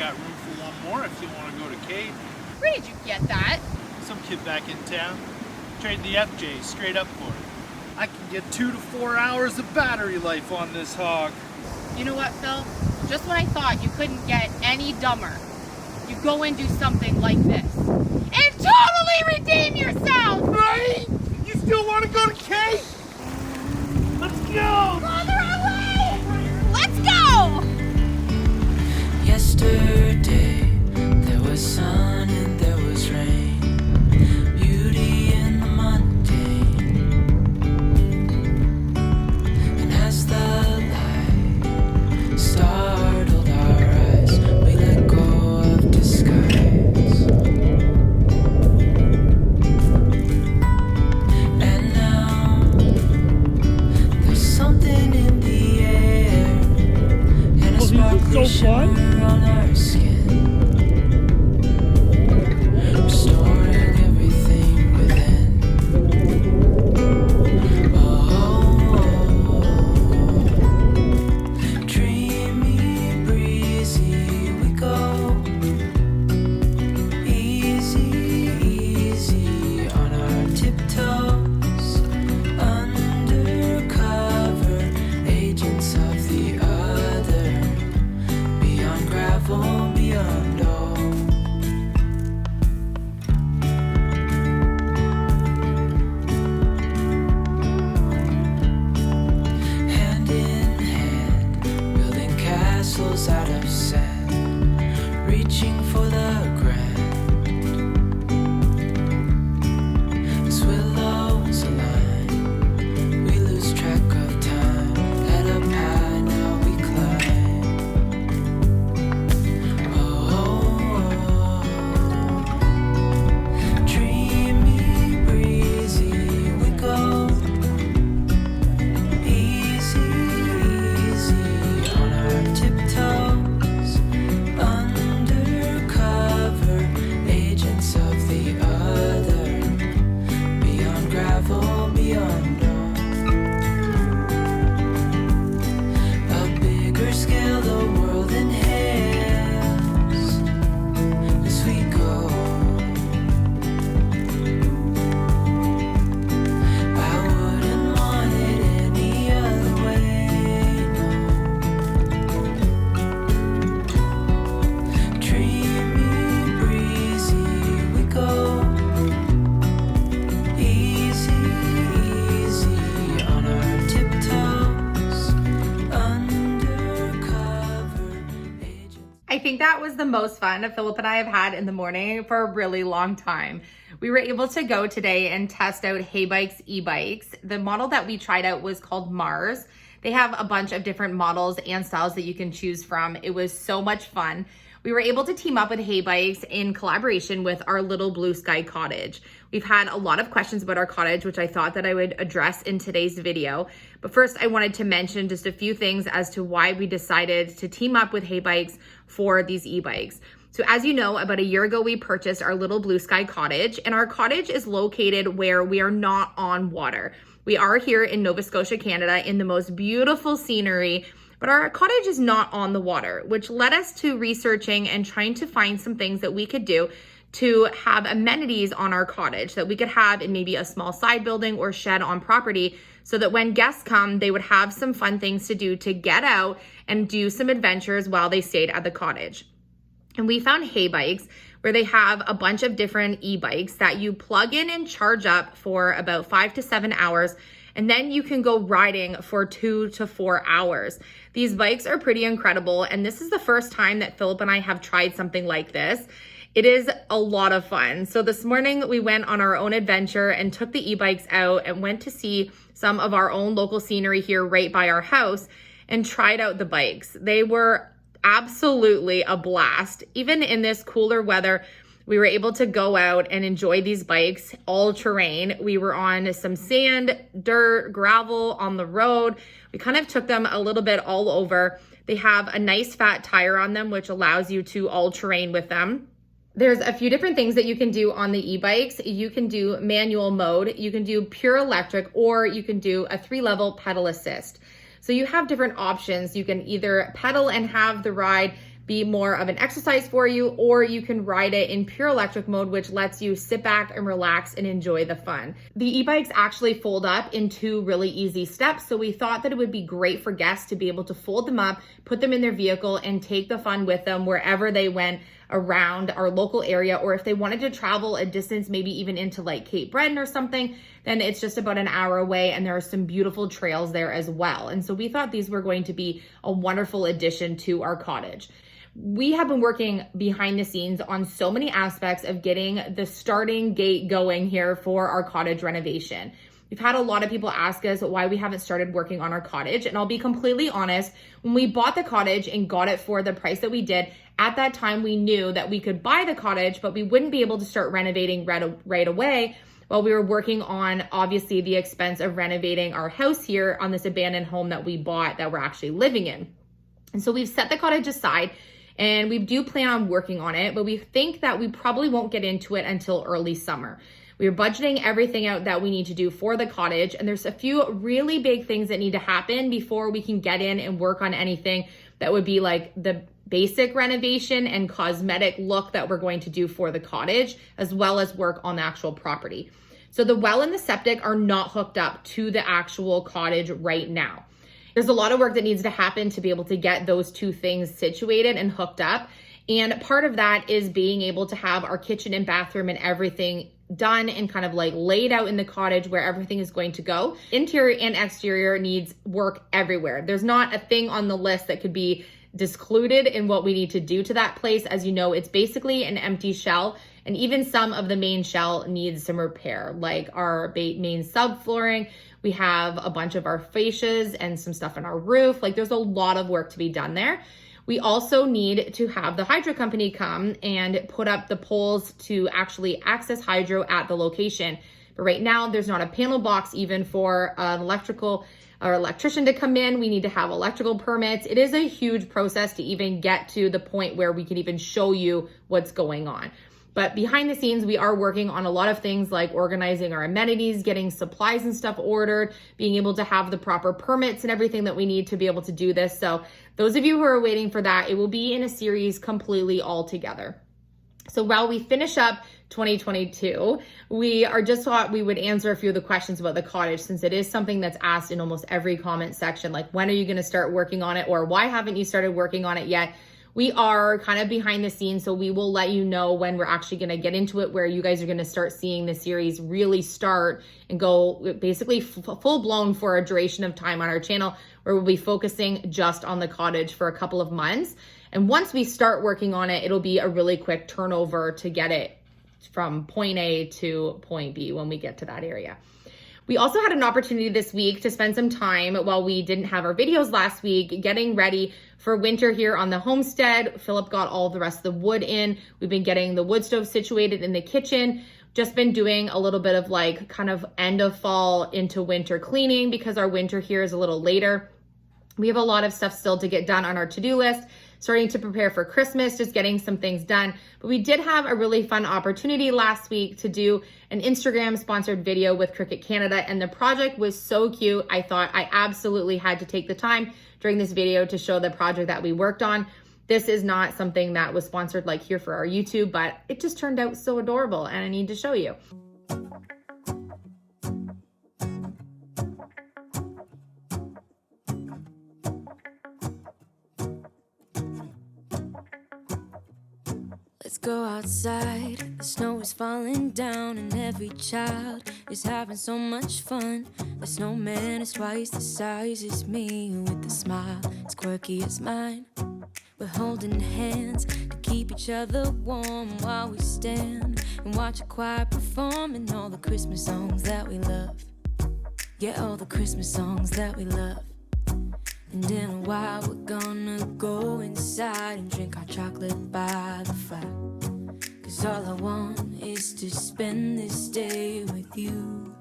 got room for one more if you want to go to Cade. Where did you get that? Some kid back in town. Trade the FJ straight up for it. I can get 2 to 4 hours of battery life on this hog. You know what, Phil? Just when I thought you couldn't get any dumber, you go and do something like this and totally redeem yourself! Right? You still want to go to Cade? Let's go! Father, away! Let's go! Yesterday, there was sun and there was rain, beauty in the mundane. And as the light startled our eyes, we let go of disguise. And now, there's something in the air, and a sparkly shimmer on our skin, restoring everything within. Oh, dreamy, breezy, we go. Easy, easy on our tiptoes, undercover agents of the other, beyond gravel, beyond all. Hand in hand, building castles out of sand, reaching for the grand. As willows align, we lose track of time. Head up high, now we climb. Oh, dreamy, breezy, we go. Easy, easy on our tiptoes, undercover agents of the other, beyond gravel, beyond all. A bigger scale the world inhales as we go. I wouldn't want it any other way, no. Dreamy, breezy, we go. Easy, easy on our tiptoes, undercover agents. I think that was the most fun Philip and I have had in the morning for a really long time. We were able to go today and test out Haybike's e-bikes. The model that we tried out was called Mars. They have a bunch of different models and styles that you can choose from. It was so much fun. We were able to team up with Haybikes in collaboration with our Little Blue Sky Cottage. We've had a lot of questions about our cottage, which I thought that I would address in today's video. But first, I wanted to mention just a few things as to why we decided to team up with Haybikes for these e-bikes. So as you know, about a year ago, we purchased our Little Blue Sky Cottage, and our cottage is located where we are not on water. We are here in Nova Scotia, Canada, in the most beautiful scenery, but our cottage is not on the water, which led us to researching and trying to find some things that we could do to have amenities on our cottage that we could have in maybe a small side building or shed on property, so that when guests come, they would have some fun things to do to get out and do some adventures while they stayed at the cottage. And we found Haybikes, where they have a bunch of different e-bikes that you plug in and charge up for about 5 to 7 hours, and then you can go riding for 2 to 4 hours. These bikes are pretty incredible, and this is the first time that Philip and I have tried something like this. It is a lot of fun. So this morning we went on our own adventure and took the e-bikes out and went to see some of our own local scenery here right by our house and tried out the bikes. They were absolutely a blast. Even in this cooler weather, we were able to go out and enjoy these bikes, all terrain. We were on some sand, dirt, gravel on the road. We kind of took them a little bit all over. They have a nice fat tire on them, which allows you to all terrain with them. There's a few different things that you can do on the e-bikes. You can do manual mode, you can do pure electric, or you can do a 3-level pedal assist. So you have different options. You can either pedal and have the ride be more of an exercise for you, or you can ride it in pure electric mode, which lets you sit back and relax and enjoy the fun. The e-bikes actually fold up in 2 really easy steps, so we thought that it would be great for guests to be able to fold them up, put them in their vehicle, and take the fun with them wherever they went around our local area, or if they wanted to travel a distance, maybe even into like Cape Breton or something, then it's just about an hour away, and there are some beautiful trails there as well. And so we thought these were going to be a wonderful addition to our cottage. We have been working behind the scenes on so many aspects of getting the starting gate going here for our cottage renovation. We've had a lot of people ask us why we haven't started working on our cottage. And I'll be completely honest, when we bought the cottage and got it for the price that we did, at that time we knew that we could buy the cottage, but we wouldn't be able to start renovating right away while we were working on, obviously, the expense of renovating our house here on this abandoned home that we bought that we're actually living in. And so we've set the cottage aside, and we do plan on working on it, but we think that we probably won't get into it until early summer. We are budgeting everything out that we need to do for the cottage, and there's a few really big things that need to happen before we can get in and work on anything that would be like the basic renovation and cosmetic look that we're going to do for the cottage, as well as work on the actual property. So the well and the septic are not hooked up to the actual cottage right now. There's a lot of work that needs to happen to be able to get those 2 things situated and hooked up. And part of that is being able to have our kitchen and bathroom and everything done and kind of like laid out in the cottage where everything is going to go. Interior and exterior needs work everywhere. There's not a thing on the list that could be discluded in what we need to do to that place. As you know, it's basically an empty shell, and even some of the main shell needs some repair, like our main subflooring. We have a bunch of our fascias and some stuff on our roof. Like, there's a lot of work to be done there. We also need to have the hydro company come and put up the poles to actually access hydro at the location. But right now, there's not a panel box even for an electrician to come in. We need to have electrical permits. It is a huge process to even get to the point where we can even show you what's going on. But behind the scenes, we are working on a lot of things like organizing our amenities, getting supplies and stuff ordered, being able to have the proper permits and everything that we need to be able to do this. So those of you who are waiting for that, it will be in a series completely all together. So while we finish up 2022, we just thought we would answer a few of the questions about the cottage, since it is something that's asked in almost every comment section, like when are you going to start working on it, or why haven't you started working on it yet? We are kind of behind the scenes, so we will let you know when we're actually going to get into it, where you guys are going to start seeing the series really start and go basically full blown for a duration of time on our channel, where we'll be focusing just on the cottage for a couple of months. And once we start working on it, it'll be a really quick turnover to get it from point A to point B when we get to that area. We also had an opportunity this week to spend some time while we didn't have our videos last week getting ready for winter here on the homestead. Philip got all the rest of the wood in. We've been getting the wood stove situated in the kitchen. Just been doing a little bit of like kind of end of fall into winter cleaning, because our winter here is a little later. We have a lot of stuff still to get done on our to-do list, starting to prepare for Christmas, just getting some things done. But we did have a really fun opportunity last week to do an Instagram sponsored video with Cricket Canada, and the project was so cute. I thought I absolutely had to take the time during this video to show the project that we worked on. This is not something that was sponsored like here for our YouTube, but it just turned out so adorable, and I need to show you. Let's go outside, the snow is falling down and every child is having so much fun. The snowman is twice the size as me, with a smile as quirky as mine. We're holding hands to keep each other warm while we stand and watch a choir performing all the Christmas songs that we love. Yeah, all the Christmas songs that we love. And in a while we're gonna go inside and drink our chocolate by the fire. 'Cause all I want is to spend this day with you.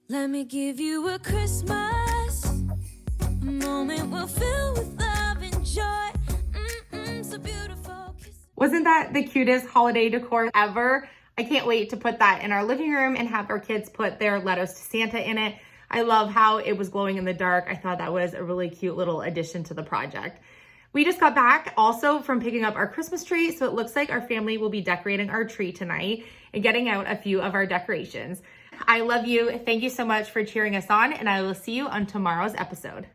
Let me give you a Christmas, a moment we'll fill with love and joy. So beautiful. Wasn't that the cutest holiday decor ever? I can't wait to put that in our living room and have our kids put their letters to Santa in it. I love how it was glowing in the dark. I thought that was a really cute little addition to the project. We just got back also from picking up our Christmas tree, so it looks like our family will be decorating our tree tonight and getting out a few of our decorations. I love you. Thank you so much for cheering us on, and I will see you on tomorrow's episode.